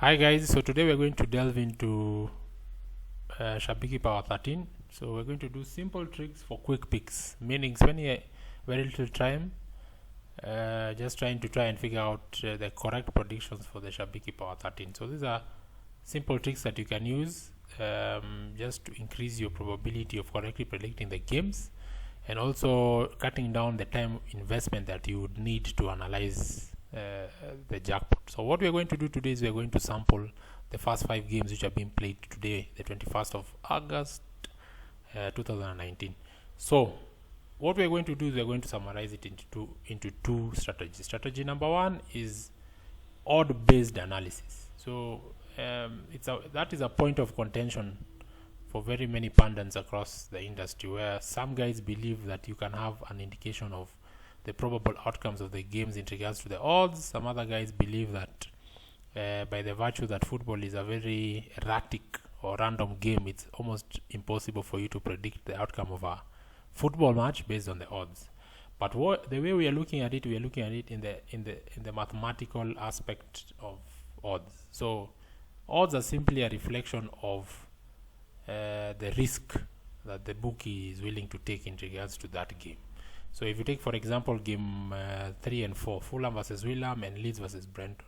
Hi guys, so today we're going to delve into Shabiki Power 13. So we're going to do simple tricks for quick picks, meaning spending very little time just try and figure out the correct predictions for the Shabiki Power 13. So these are simple tricks that you can use just to increase your probability of correctly predicting the games, and also cutting down the time investment that you would need to analyze the jackpot. So what we're going to do today is we're going to sample the first 5 games which are being played today, the 21st of August 2019. So what we're going to do is we're going to summarize it into two strategies. Strategy number 1 is odd based analysis. So that is a point of contention for very many pundits across the industry, where some guys believe that you can have an indication of the probable outcomes of the games in regards to the odds. Some other guys believe that by the virtue that football is a very erratic or random game, it's almost impossible for you to predict the outcome of a football match based on the odds. But the way we are looking at it in the mathematical aspect of odds. So odds are simply a reflection of the risk that the bookie is willing to take in regards to that game. So if you take, for example, game 3 and 4, Fulham versus Fulham and Leeds versus Brentford,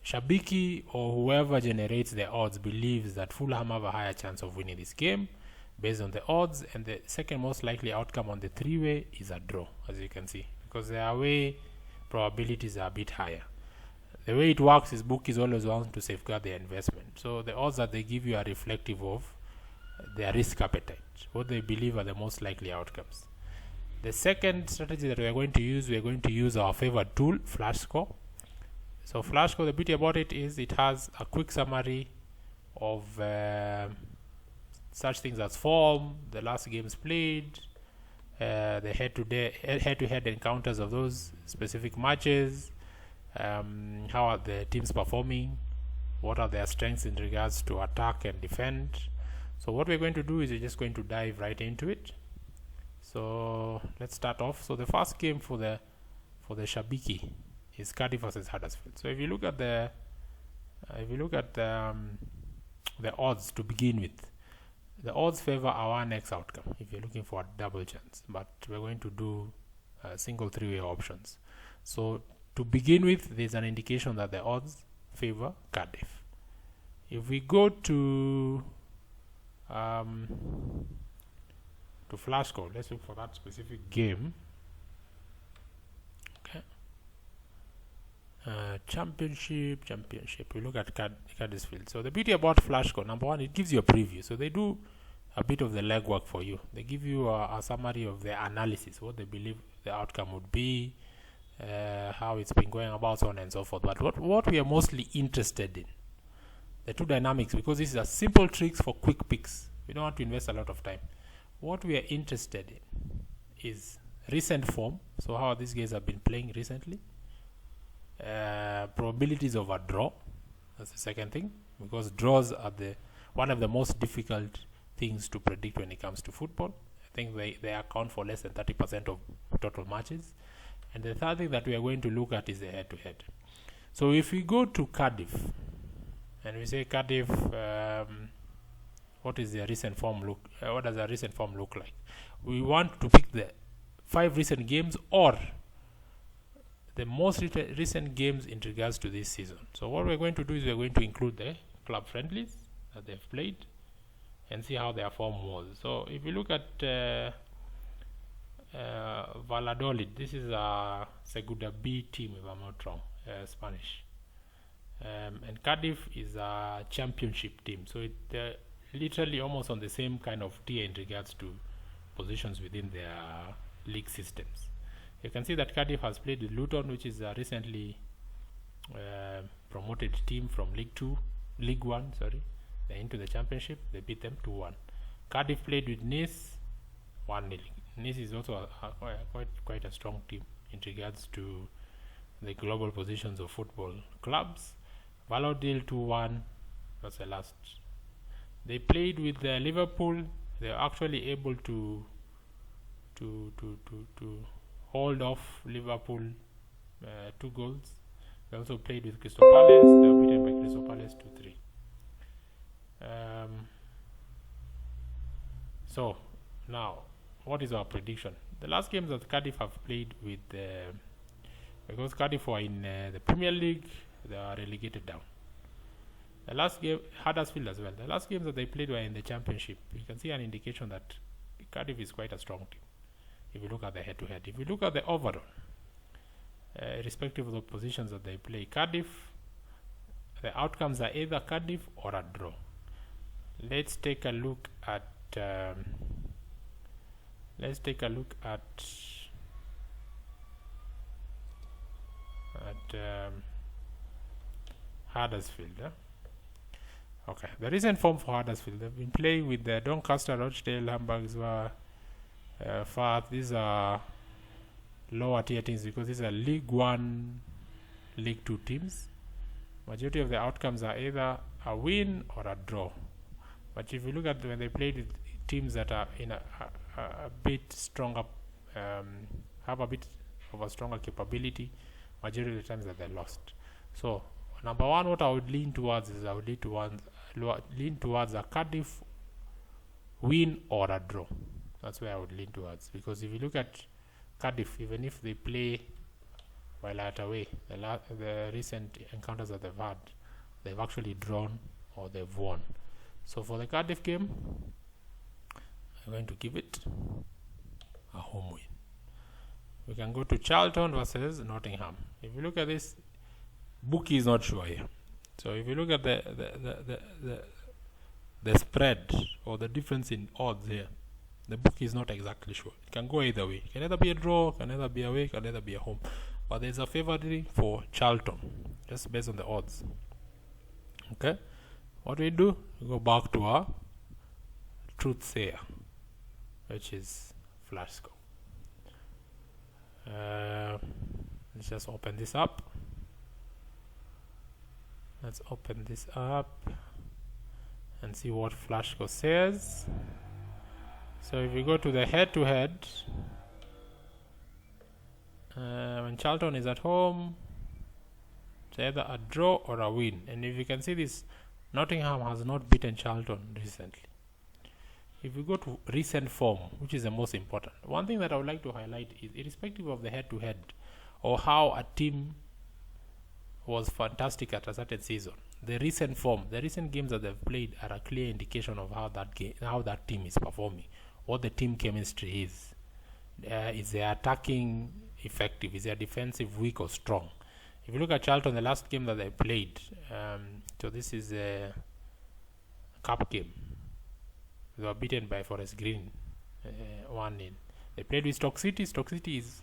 Shabiki or whoever generates the odds believes that Fulham have a higher chance of winning this game based on the odds, and the second most likely outcome on the three-way is a draw, as you can see, because the away probabilities are a bit higher. The way it works is bookies always want to safeguard their investment. So the odds that they give you are reflective of their risk appetite, what they believe are the most likely outcomes. The second strategy that we are going to use our favorite tool, Flashscore. So Flashscore, the beauty about it is it has a quick summary of such things as form, the last games played, the head-to-head encounters of those specific matches, how are the teams performing, what are their strengths in regards to attack and defend. So what we're going to do is we're just going to dive right into it. So let's start off. So the first game for the Shabiki is Cardiff versus Huddersfield. So if you look at the odds to begin with, the odds favor our next outcome if you're looking for a double chance, but we're going to do single three-way options. So to begin with, there's an indication that the odds favor Cardiff. If we go to Flashscore, let's look for that specific game. Okay. Championship. We look at Huddersfield. So the beauty about Flashscore, number 1, it gives you a preview. So they do a bit of the legwork for you. They give you a summary of their analysis, what they believe the outcome would be, how it's been going about, so on and so forth. But what we are mostly interested in, the two dynamics, because this is a simple tricks for quick picks. We don't want to invest a lot of time. What we are interested in is recent form. So how these guys have been playing recently. Probabilities of a draw. That's the second thing, because draws are one of the most difficult things to predict when it comes to football. I think they account for less than 30% of total matches. And the third thing that we are going to look at is the head-to-head. So if we go to Cardiff and we say Cardiff, what does their recent form look like? We want to pick the 5 recent games or the most recent games in regards to this season. So what we're going to do is we're going to include the club friendlies that they've played and see how their form was. So if you look at Valladolid, this is a Segunda B team, if I'm not wrong, Spanish. And Cardiff is a championship team. So they're literally almost on the same kind of tier in regards to positions within their league systems. You can see that Cardiff has played with Luton, which is a recently promoted team from League 1, They're into the championship. They beat them 2-1. Cardiff played with Nice 1-0. Nice is also quite a strong team in regards to the global positions of football clubs. Valladolid 2-1. That's the last. They played with Liverpool. They're actually able to hold off Liverpool 2 goals. They also played with Crystal Palace. They were beaten by Crystal Palace 2-3. So now, what is our prediction? The last games that Cardiff have played with, because Cardiff were in the Premier League, they are relegated down. The last game, Huddersfield as well. The last games that they played were in the Championship. You can see an indication that Cardiff is quite a strong team. If you look at the head-to-head, if you look at the overall, irrespective of the positions that they play, Cardiff, the outcomes are either Cardiff or a draw. Let's take a look at Huddersfield. Okay, the recent form for Huddersfield, they've been playing with the Doncaster, Rochdale, Hamburgs, Farth. These are lower tier teams because these are League 1, League 2 teams. Majority of the outcomes are either a win or a draw. But if you look at when they played with teams that are in a bit stronger, have a bit of a stronger capability, majority of the times that they lost. So number one, what I would lean towards is I would lean towards a Cardiff win or a draw. That's where I would lean towards, because if you look at Cardiff, even if they play while at away, the recent encounters that they've had, they've actually drawn or they've won. So for the Cardiff game, I'm going to give it a home win. We can go to Charlton versus Nottingham. If you look at this, bookie is not sure here. So if you look at the spread or the difference in odds here, the bookie is not exactly sure. It can go either way. It can either be a draw, can either be away, can either be a home. But there's a favorite for Charlton, just based on the odds. Okay, what we do? We go back to our truth sayer, which is Flashscore. Let's just open this up. Let's open this up and see what Flashscore says. So if we go to the head-to-head, when Charlton is at home, it's either a draw or a win. And if you can see this, Nottingham has not beaten Charlton recently. If we go to recent form, which is the most important, one thing that I would like to highlight is, irrespective of the head-to-head or how a team was fantastic at a certain season, the recent form, the recent games that they've played are a clear indication of how that team is performing, what the team chemistry is. Is their attacking effective? Is their defensive weak or strong? If you look at Charlton, the last game that they played, so this is a cup game. They were beaten by Forest Green 1-0. They played with Stoke City. Stoke City is,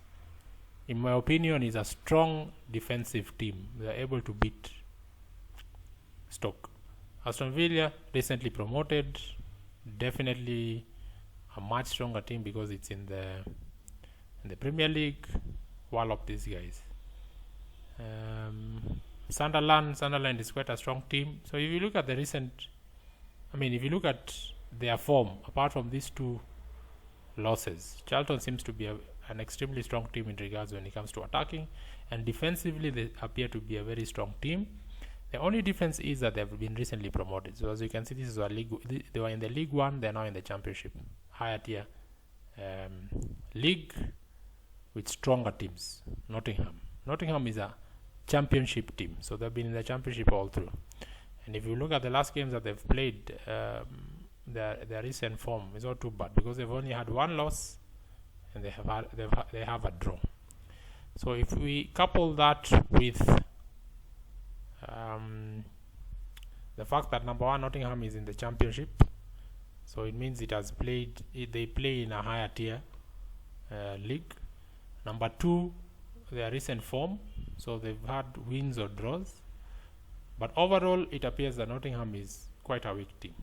in my opinion, is a strong defensive team. They are able to beat Stoke. Aston Villa, recently promoted, definitely a much stronger team because it's in the Premier League. Wallop these guys. Sunderland is quite a strong team. So if you look at the recent, if you look at their form, apart from these two losses, Charlton seems to be an extremely strong team in regards when it comes to attacking, and defensively they appear to be a very strong team. The only difference is that they've been recently promoted. So as you can see, this is a league. They were in the League 1, they're now in the Championship, higher tier league with stronger teams. Nottingham is a Championship team, so they've been in the Championship all through. And if you look at the last games that they've played, their recent form is not too bad because they've only had one loss and they have a draw. So if we couple that with the fact that number one, Nottingham is in the Championship, so it means they play in a higher tier league. Number two, their recent form, so they've had wins or draws, but overall it appears that Nottingham is quite a weak team.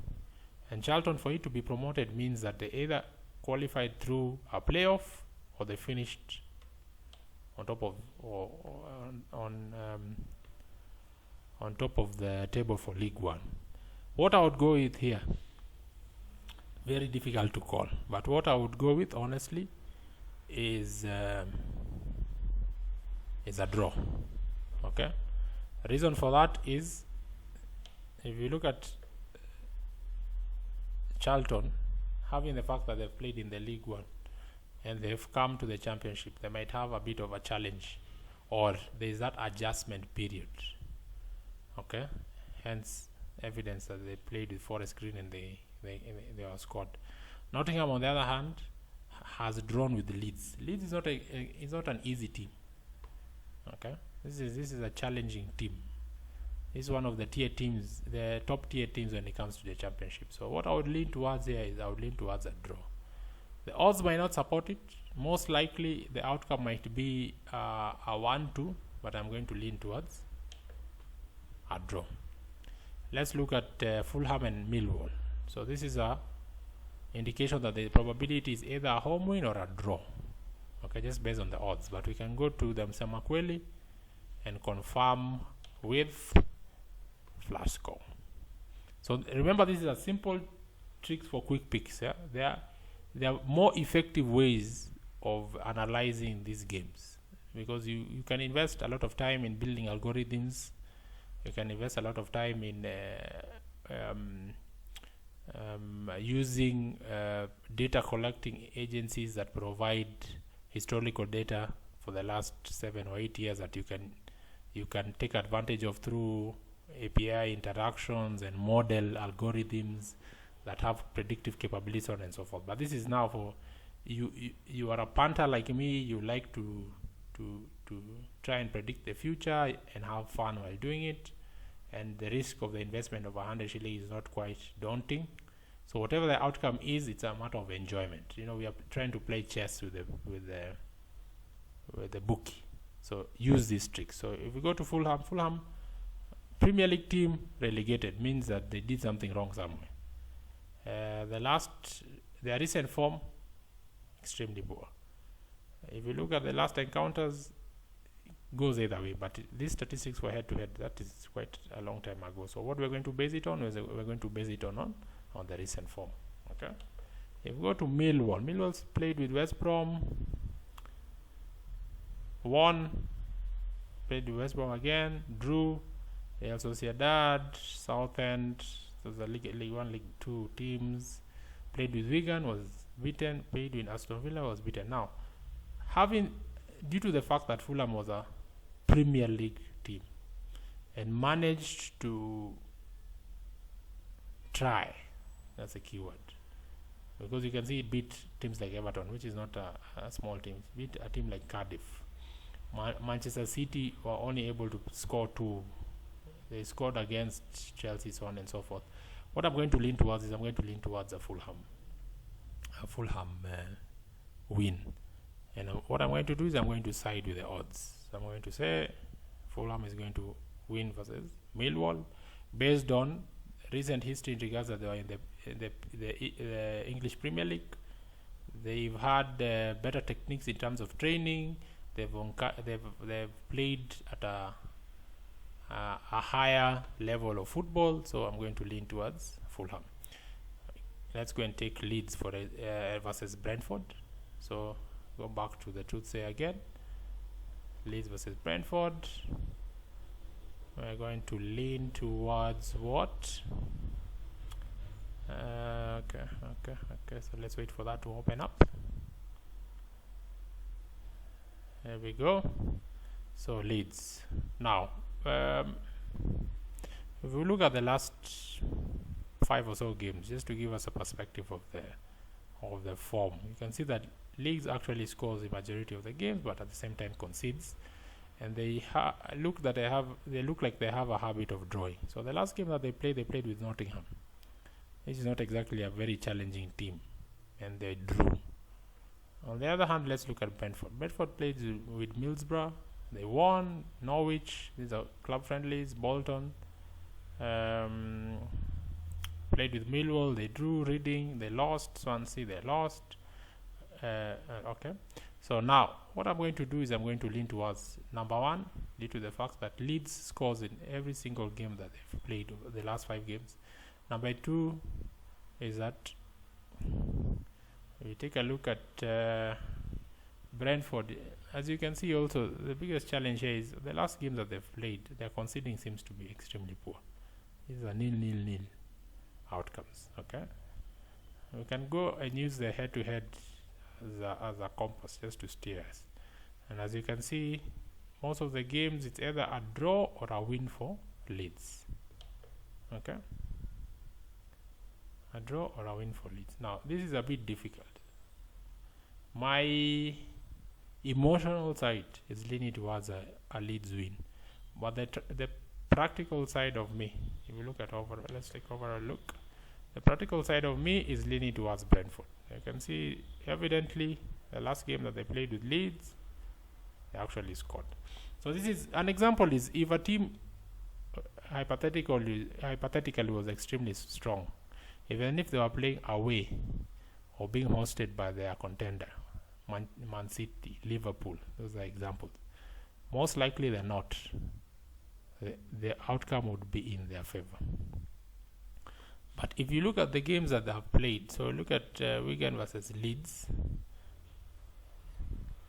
And Charlton, for it to be promoted, means that they either qualified through a playoff or they finished on top of on top of the table for League 1. What I would go with here, very difficult to call, but what I would go with honestly is a draw. Okay, Reason for that is, if you look at Charlton, having the fact that they've played in the League One and they've come to the Championship, they might have a bit of a challenge, or there's that adjustment period. Okay, hence evidence that they played with Forest Green and they were scored. Nottingham, on the other hand, has drawn with Leeds. Leeds is not an easy team. Okay, this is a challenging team. This is one of the tier teams, the top tier teams when it comes to the Championship. So what I would lean towards here is I would lean towards a draw. The odds might not support it. Most likely the outcome might be a 1-2, but I'm going to lean towards a draw. Let's look at Fulham and Millwall. So this is a indication that the probability is either a home win or a draw. Okay, just based on the odds. But we can go to the Msemakweli and confirm with Flashscore. So remember, this is a simple tricks for quick picks. Yeah, there are more effective ways of analyzing these games, because you can invest a lot of time in building algorithms. You can invest a lot of time in using data collecting agencies that provide historical data for the last 7 or 8 years that you can take advantage of through API interactions and model algorithms that have predictive capabilities, so on and so forth. But this is now for you are a punter like me. You like to try and predict the future and have fun while doing it, and the risk of the investment of 100 shillings is not quite daunting. So whatever the outcome is, it's a matter of enjoyment. You know, we are trying to play chess with the bookie. So use these tricks. So if we go to Fulham, Premier League team relegated means that they did something wrong somewhere. Their recent form, extremely poor. If you look at the last encounters, it goes either way. But these statistics were head-to-head. That is quite a long time ago. So what we're going to base it on is we're going to base it on the recent form. Okay. If we go to Millwall's played with West Brom, won, played with West Brom again, drew. Real Sociedad, Southend, those are League 1, League 2 teams. Played with Wigan, was beaten. Played with Aston Villa, was beaten. Now, due to the fact that Fulham was a Premier League team and managed to try, that's a key word, because you can see it beat teams like Everton, which is not a small team. It beat a team like Cardiff. Manchester City were only able to score 2. They scored against Chelsea, so on and so forth. What I'm going to lean towards is I'm going to lean towards a Fulham win. And what I'm going to do is I'm going to side with the odds. So I'm going to say Fulham is going to win versus Millwall, based on recent history in regards that they are in the English Premier League. They've had better techniques in terms of training. They've played at a higher level of football, so I'm going to lean towards Fulham. Let's go and take Leeds for versus Brentford. So go back to the truth say again. Leeds versus Brentford. We're going to lean towards what? Okay. So let's wait for that to open up. There we go. So Leeds. Now, if we look at the last 5 or so games, just to give us a perspective of the form, you can see that Leeds actually scores the majority of the games, but at the same time concedes, and they look like they have a habit of drawing. So the last game that they played with Nottingham, which is not exactly a very challenging team, and they drew. On the other hand, let's look at Brentford. Brentford played with Middlesbrough. They won. Norwich, these are club friendlies. Bolton played with Millwall. They drew. Reading, they lost. Swansea, they lost. Okay. So now, what I'm going to do is I'm going to lean towards number 1, due to the fact that Leeds scores in every single game that they've played over the last 5 games. Number 2 is that we take a look at Brentford as you can see also, the biggest challenge here is the last games that they've played, their conceding seems to be extremely poor. These are nil outcomes. Okay, we can go and use the head-to-head as a compass just to steer us. And as you can see, most of the games it's either a draw or a win for Leeds. Okay, a draw or a win for Leeds. Now this is a bit difficult. My emotional side is leaning towards a Leeds win, but the practical side of me, if you look at overall, let's take overall look. The practical side of me is leaning towards Brentford. You can see evidently the last game that they played with Leeds, they actually scored. So this is an example. Is if a team hypothetically was extremely strong, even if they were playing away or being hosted by their contender, Man City, Liverpool, those are examples. Most likely they're not. The outcome would be in their favor. But if you look at the games that they have played, so look at Wigan versus Leeds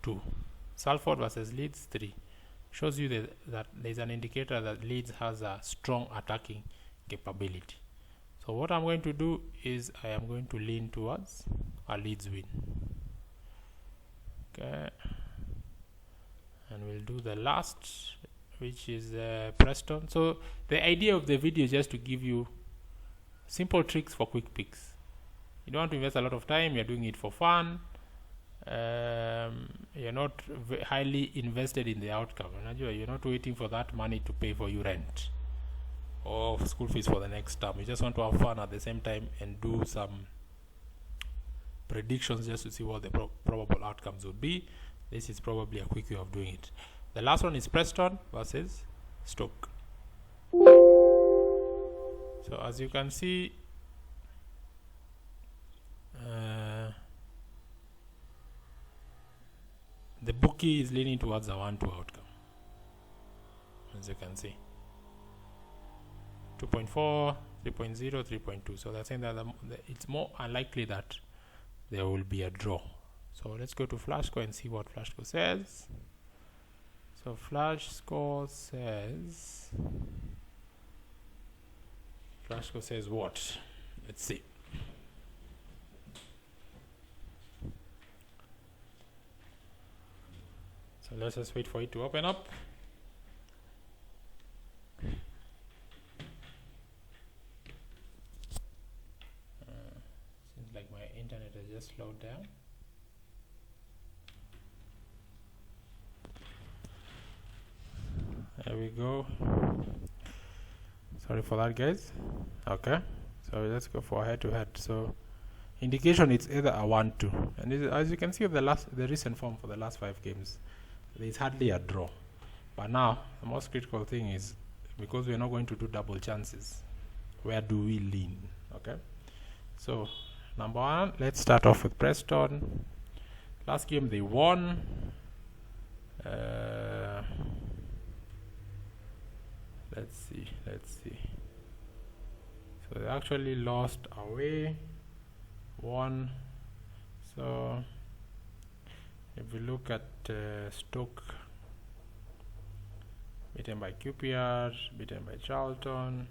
2, Salford versus Leeds 3, shows you that there's an indicator that Leeds has a strong attacking capability. So what I'm going to do is I am going to lean towards a Leeds win. Okay, and we'll do the last, which is Preston. So the idea of the video is just to give you simple tricks for quick picks. You don't want to invest a lot of time, you're doing it for fun. You're not highly invested in the outcome. You're not waiting for that money to pay for your rent or school fees for the next term. You just want to have fun at the same time and do some predictions just to see what the probable outcomes would be. This is probably a quick way of doing it. The last one is Preston versus Stoke. So as you can see, the bookie is leaning towards a 1-2 outcome. As you can see, 2.4, 3.0, 3.2. So they're saying that it's more unlikely that there will be a draw. So let's go to Flashscore and see what Flashscore says. So Flashscore says what? Let's see. So let's just wait for it to open up. Seems like my internet has just slowed down. There we go. Sorry for that, guys. Okay, so let's go for head-to-head. So indication it's either a 1-2, and as you can see, the recent form for the last 5 games, there's hardly a draw. But now the most critical thing is, because we're not going to do double chances, where do we lean? Okay, so number 1, let's start off with Preston. Last game they won. Let's see. So they actually lost away, won. So if we look at Stoke, beaten by QPR, beaten by Charlton.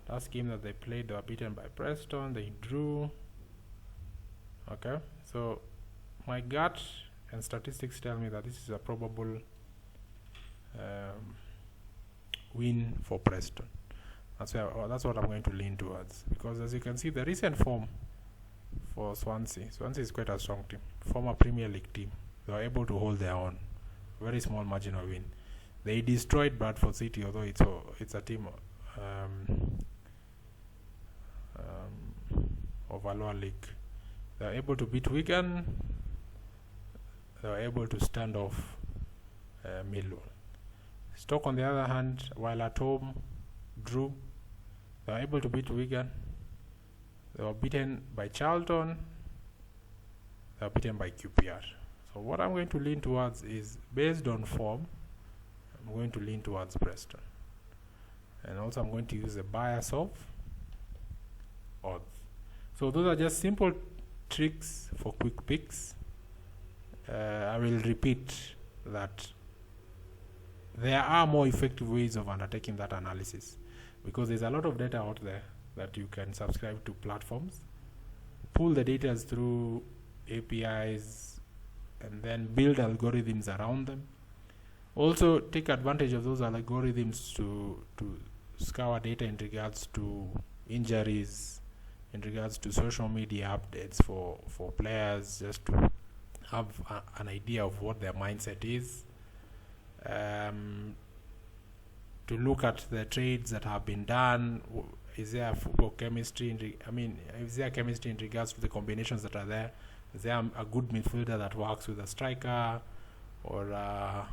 Last game that they played, they were beaten by Preston, they drew. Okay, so my gut and statistics tell me that this is a probable win for Preston. That's what I'm going to lean towards, because as you can see, the recent form for Swansea is quite a strong team, former Premier League team. They were able to hold their own, very small margin of win. They destroyed Bradford City, although it's a team of a lower league. They were able to beat Wigan. They were able to stand off Millwall. Stoke, on the other hand, while at home, drew. They were able to beat Wigan. They were beaten by Charlton. They were beaten by QPR. So what I'm going to lean towards is, based on form, I'm going to lean towards Preston. And also I'm going to use the bias of odds. So those are just simple tricks for quick picks. I will repeat that there are more effective ways of undertaking that analysis, because there's a lot of data out there that you can subscribe to platforms, pull the data through APIs, and then build algorithms around them. Also take advantage of those algorithms to scour data in regards to injuries, in regards to social media updates for players, just to have an idea of what their mindset is, to look at the trades that have been done. Is there football chemistry is there chemistry in regards to the combinations that are there? Is there a good midfielder that works with a striker or a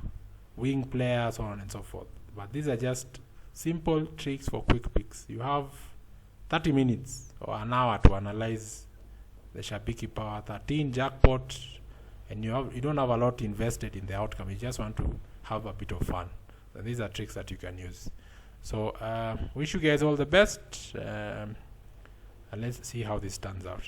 wing player, so on and so forth? But these are just simple tricks for quick picks. You have 30 minutes or an hour to analyze the Shabiki Power 13 jackpot, and you don't have a lot invested in the outcome. You just want to have a bit of fun. So these are tricks that you can use. So wish you guys all the best, and let's see how this turns out.